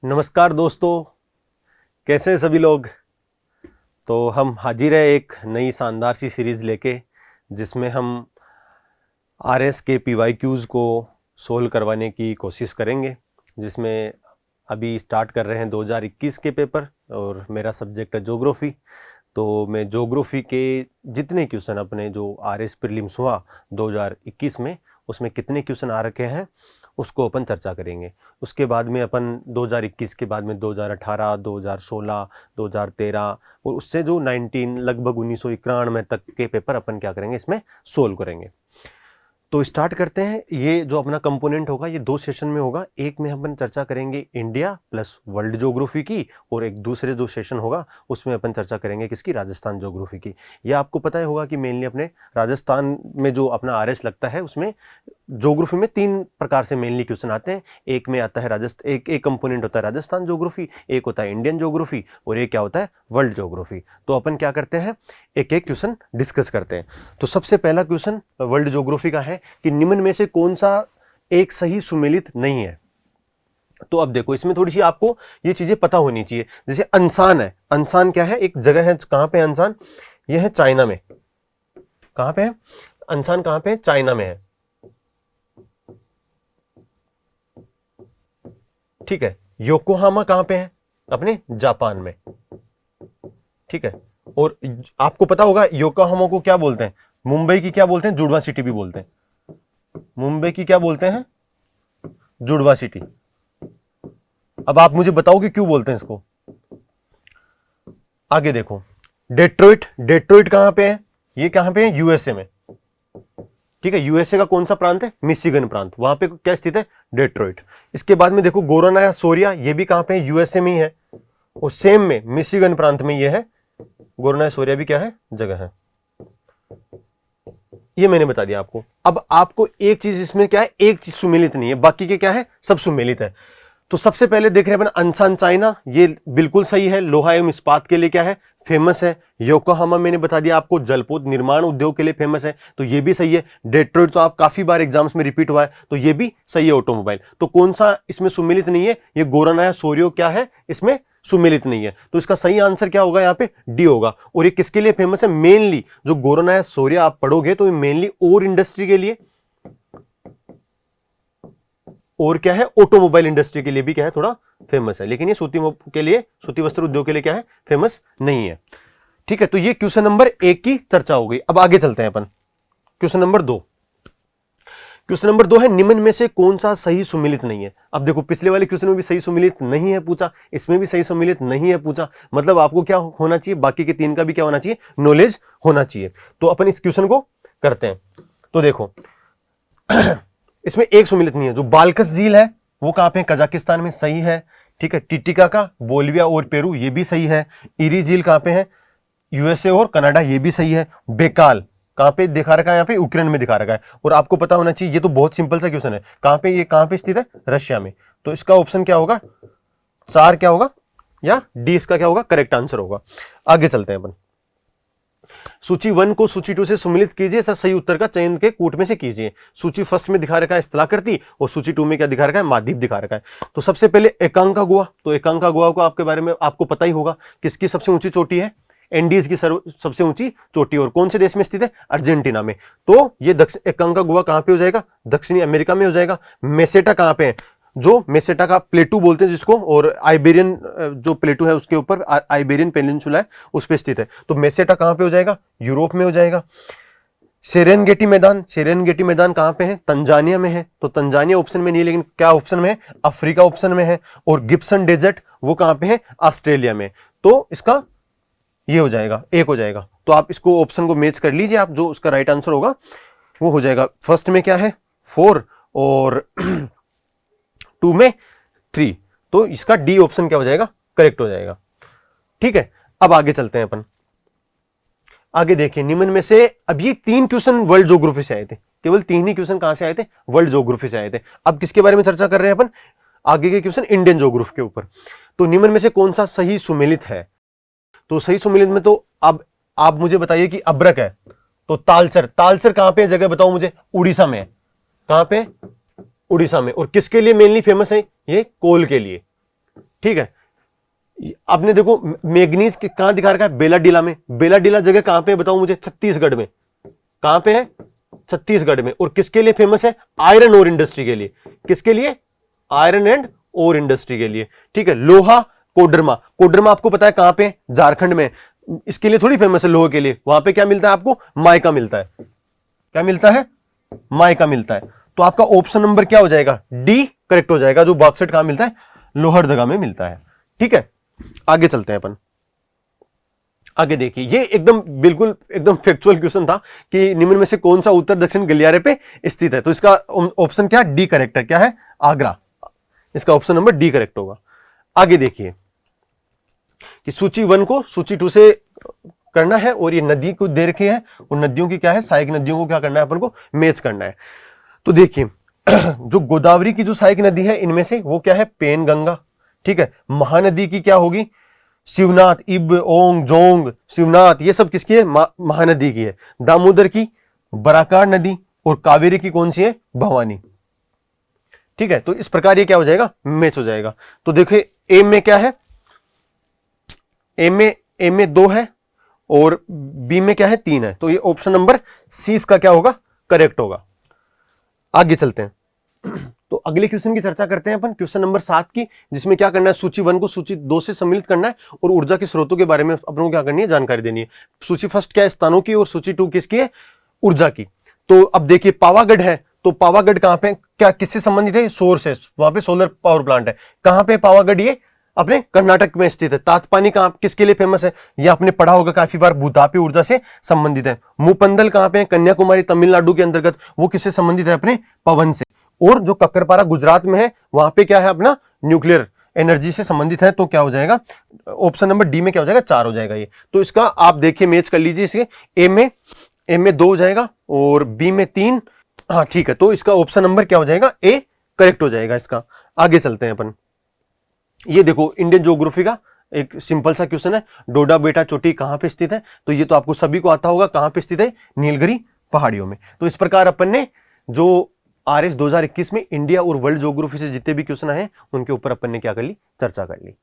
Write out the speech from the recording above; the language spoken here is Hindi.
नमस्कार दोस्तों, कैसे हैं सभी लोग। तो हम हाजिर है एक नई शानदार सी सीरीज़ लेके, जिसमें हम आरएस के पीवाईक्यूज़ को सोल्व करवाने की कोशिश करेंगे। जिसमें अभी स्टार्ट कर रहे हैं 2021 के पेपर और मेरा सब्जेक्ट है ज्योग्राफी। तो मैं ज्योग्राफी के जितने क्वेश्चन अपने जो आरएस प्रीलिम्स हुआ 2021 में, उसमें कितने क्वेश्चन आ रखे हैं उसको अपन चर्चा करेंगे। उसके बाद में अपन 2021 के बाद में 2018, 2016, 2013 और उससे जो 19 लगभग 1991 तक के पेपर अपन क्या करेंगे, इसमें सोल्व करेंगे। तो स्टार्ट करते हैं। ये जो अपना कंपोनेंट होगा ये 2 सेशन में होगा। एक में अपन चर्चा करेंगे इंडिया प्लस वर्ल्ड ज्योग्राफी की, और एक दूसरे जो सेशन होगा उसमें अपन चर्चा करेंगे किसकी, राजस्थान ज्योग्राफी की। ये आपको पता ही होगा कि मेनली अपने राजस्थान में जो अपना आरएस लगता है उसमें ज्योग्राफी में 3 प्रकार से मेनली क्वेश्चन आते हैं। एक में आता है राजस्थान, एक कंपोनेंट होता है राजस्थान ज्योग्राफी, एक होता है इंडियन ज्योग्राफी, और एक क्या होता है, वर्ल्ड ज्योग्राफी। तो अपन क्या करते हैं, एक एक क्वेश्चन डिस्कस करते हैं। तो सबसे पहला क्वेश्चन वर्ल्ड ज्योग्राफी का है कि निम्न में से कौन सा एक सही सुमेलित नहीं है। तो अब देखो, इसमें थोड़ी सी आपको ये चीजें पता होनी चाहिए। जैसे अंसान है, अंसान क्या है, एक जगह है। कहां पे अंसान, यह है चाइना में। कहां पे है अंसान, कहां पे है, चाइना में है। ठीक है। योकोहामा कहां पे है, अपने जापान में। ठीक है। और आपको पता होगा योकोहामा को क्या बोलते हैं, मुंबई की क्या बोलते हैं, जुड़वा सिटी भी बोलते हैं। मुंबई की क्या बोलते हैं, जुड़वा सिटी। अब आप मुझे बताओ कि क्यों बोलते हैं इसको। आगे देखो, डेट्रॉइट, डेट्रॉइट कहां पे है, ये कहां पे है, यूएसए में। ठीक है। यूएसए का कौन सा प्रांत है, मिशिगन प्रांत, वहां पे क्या स्थित है, डेट्रॉइट। इसके बाद में देखो गोराना सोरिया, ये भी कहां पे है, यूएसए में ही है। और सेम में मिशिगन प्रांत में ये है, गोराना सोरिया भी क्या है, जगह है। ये मैंने बता दिया आपको। अब आपको एक चीज इसमें क्या है, एक चीज सुमेलित नहीं है, बाकी के क्या है, सब सुमेलित है। तो सबसे पहले देख रहे हैं अपन अंसान चाइना, ये बिल्कुल सही है। लोहा एवं इस्पात के लिए क्या है, फेमस है। योकोहामा मैंने बता दिया आपको, जलपोत निर्माण उद्योग के लिए फेमस है, तो ये भी सही है। डेट्रॉइट तो आप काफी बार एग्जाम्स में रिपीट हुआ है, तो ये भी सही है। ऑटोमोबाइल तो कौन सा इसमें सुमेलित नहीं है, ये गोरानाया सोरियो क्या है, इसमें सुमेलित नहीं है। तो इसका सही आंसर क्या होगा, यहाँ पे डी होगा। और ये किसके लिए फेमस है, मेनली जो गोरानाया सोरिया आप पढ़ोगे तो मेनली और इंडस्ट्री के लिए, और क्या है, ऑटोमोबाइल इंडस्ट्री के लिए भी क्या है, थोड़ा फेमस है। लेकिन ये सूती के लिए, सूती वस्त्र उद्योग के लिए क्या है, फेमस नहीं है। ठीक है। तो ये क्वेश्चन नंबर 1 की चर्चा हो गई। अब आगे चलते हैं अपन क्वेश्चन नंबर 2। क्वेश्चन नंबर 2 है, निम्न में से कौन सा सही सुमेलित नहीं है। अब देखो, पिछले वाले क्वेश्चन में भी सही सुमेलित नहीं है पूछा, इसमें भी सही सुमेलित नहीं है पूछा। मतलब आपको क्या होना चाहिए, बाकी के 3 का भी क्या होना चाहिए, नॉलेज होना चाहिए। तो अपन इस क्वेश्चन को करते हैं। तो देखो इसमें एक सुमेलित नहीं है। जो बालकस झील है वो कहां पे है, कजाकिस्तान में, सही है। ठीक है। टिटिका का बोलिविया और पेरू, ये भी सही है। इरी झील कहां पे है, यूएसए और कनाडा, ये भी सही है। बेकाल कहां पे दिखा रखा है, यहाँ पे यूक्रेन में दिखा रखा है। और आपको पता होना चाहिए, ये तो बहुत सिंपल सा क्वेश्चन है, कहां पे, ये कहां पे स्थित है, रशिया में। तो इसका ऑप्शन क्या होगा, 4 क्या होगा, या डी इसका क्या होगा, करेक्ट आंसर होगा। आगे चलते हैं अपन। सूची 1 को सूची 2 से सम्मिलित कीजिए तथा सही उत्तर का चयन के कूट में से कीजिए। सूची फर्स्ट में दिखा रखा है स्थलाकृति, और सूची 2 में क्या दिखा रखा है, महाद्वीप दिखा रखा है। तो सबसे पहले एकांकागुआ, तो एकांकागुआ को आपके बारे में आपको पता ही होगा, किसकी सबसे ऊंची चोटी है, एंडीज की सबसे ऊंची चोटी, और कौन से देश में स्थित है, अर्जेंटीना में। तो ये एकांकागुआ कहां पे हो जाएगा, दक्षिणी अमेरिका में हो जाएगा। मेसेटा कहां पे है, जो मेसेटा का प्लेटू बोलते हैं जिसको, और आइबेरियन जो प्लेटू है उसके ऊपर आइबेरियन पेनिनसुला है उस पे स्थित है। तो मेसेटा कहां पे हो जाएगा, यूरोप में हो जाएगा। सेरेनगेटी मैदान, सेरेनगेटी मैदान कहां पे है, तंजानिया में है। तो तंजानिया ऑप्शन में नहीं है, लेकिन क्या ऑप्शन में है, अफ्रीका ऑप्शन में है। और गिब्सन डेजर्ट वो कहां पे है, ऑस्ट्रेलिया में। तो इसका ये हो जाएगा, एक हो जाएगा। तो आप इसको ऑप्शन को मैच कर लीजिए आप, जो उसका राइट आंसर होगा वो हो जाएगा। फर्स्ट में क्या है 4 और 2 में 3, तो इसका डी ऑप्शन क्या हो जाएगा, करेक्ट हो जाएगा। ठीक है। अब आगे चलते हैं अपन। आगे देखिए, निम्न में से अब ये 3 क्वेश्चन वर्ल्ड ज्योग्राफी से आए थे, केवल 3 ही क्वेश्चन कहां से आए थे, वर्ल्ड ज्योग्राफी से आए थे। अब किसके बारे में चर्चा कर रहे हैं अपन, आगे के क्वेश्चन इंडियन ज्योग्राफी के ऊपर। तो निम्न में से कौन सा सही सुमेलित है। तो सही सुमेलित में तो अब आप मुझे बताइए कि अब्रक है, तो तालचर, तालचर कहां पे है, जगह बताओ मुझे, उड़ीसा में है। कहां पे, उड़ीसा में। और किसके लिए मेनली फेमस है, ये कोल के लिए। ठीक है, आपने देखो मैग्नीज कहां दिखा रखा है, बेलाडीला में। बेलाडीला जगह कहां पे बताओ मुझे, छत्तीसगढ़ में। कहां पे है, छत्तीसगढ़ में। और किसके लिए फेमस है, आयरन ओर इंडस्ट्री के लिए। किसके लिए, आयरन एंड ओर इंडस्ट्री के लिए। ठीक है, लोहा कोडरमा। कोडरमा आपको पता है कहां पे, झारखंड में। इसके लिए थोड़ी फेमस है लोहे के लिए, वहां पे क्या मिलता है आपको, माइका मिलता है। क्या मिलता है, माइका मिलता है। तो आपका ऑप्शन नंबर क्या हो जाएगा, डी करेक्ट हो जाएगा। जो बॉक्साइट कहां मिलता है, लोहरदगा में मिलता है। ठीक है, आगे चलते हैं अपन। आगे देखिए, ये एकदम बिल्कुल एकदम फैक्चुअल क्वेश्चन था कि निम्न में से कौन सा उत्तर दक्षिण गलियारे पे स्थित है। तो इसका ऑप्शन क्या, डी करेक्ट है। क्या है, आगरा। इसका ऑप्शन नंबर डी करेक्ट होगा। आगे देखिए कि सूची 1 को सूची 2 से करना है, और ये नदी को दे रखी है, और नदियों की क्या है, सहायक नदियों को क्या करना है अपन को, मैच करना है। तो देखिए जो गोदावरी की जो सहायक नदी है इनमें से वो क्या है, पेन गंगा। ठीक है, महानदी की क्या होगी, शिवनाथ, इब, ओंग, जोंग, शिवनाथ, ये सब किसकी है, महानदी की है। दामोदर की बराकार नदी, और कावेरी की कौन सी है, भवानी। ठीक है, तो इस प्रकार ये क्या हो जाएगा, मैच हो जाएगा। तो देखिए ए में क्या है, ए में 2 है, और बी में क्या है, 3 है। तो ये ऑप्शन नंबर सी इसका क्या होगा, करेक्ट होगा। आगे चलते हैं। तो अगले क्वेश्चन की चर्चा करते हैं अपन, क्वेश्चन नंबर 7 की, जिसमें क्या करना है, सूची 1 को सूची 2 से सम्मिलित करना है, और ऊर्जा के स्रोतों के बारे में अपन को क्या करनी है, जानकारी देनी है। सूची फर्स्ट क्या है, स्थानों की, और सूची 2 किसकी है, ऊर्जा की। तो अब देखिए पावागढ़ है, तो पावागढ़ कहां पे, क्या किससे संबंधित है, सोर्स है, वहां पे सोलर पावर प्लांट है। कहां पे पावागढ़, ये अपने कर्नाटक में स्थित है। तातपानी कहां किसके लिए फेमस है, ये आपने पढ़ा होगा काफी बार, भूतापी ऊर्जा से संबंधित है। मुपंदल कहां पे है, कन्याकुमारी तमिलनाडु के अंतर्गत, वो किससे संबंधित है, अपने पवन से। और जो कक्करपारा गुजरात में है, वहां पे क्या है, अपना न्यूक्लियर एनर्जी से संबंधित है। तो क्या हो जाएगा, ऑप्शन नंबर डी में क्या हो जाएगा, 4 हो जाएगा ये। तो इसका आप देखिए मैच कर लीजिए, इसके ए में 2 हो जाएगा, और बी में 3। हाँ ठीक है, तो इसका ऑप्शन नंबर क्या हो जाएगा, ए करेक्ट हो जाएगा इसका। आगे चलते हैं अपन। ये देखो इंडियन ज्योग्राफी का एक सिंपल सा क्वेश्चन है, डोडा बेटा चोटी कहां पे स्थित है। तो ये तो आपको सभी को आता होगा, कहां पे स्थित है, नीलगिरी पहाड़ियों में। तो इस प्रकार अपन ने जो RS 2021 में इंडिया और वर्ल्ड ज्योग्राफी से जितने भी क्वेश्चन आए उनके ऊपर अपन ने क्या कर ली, चर्चा कर ली।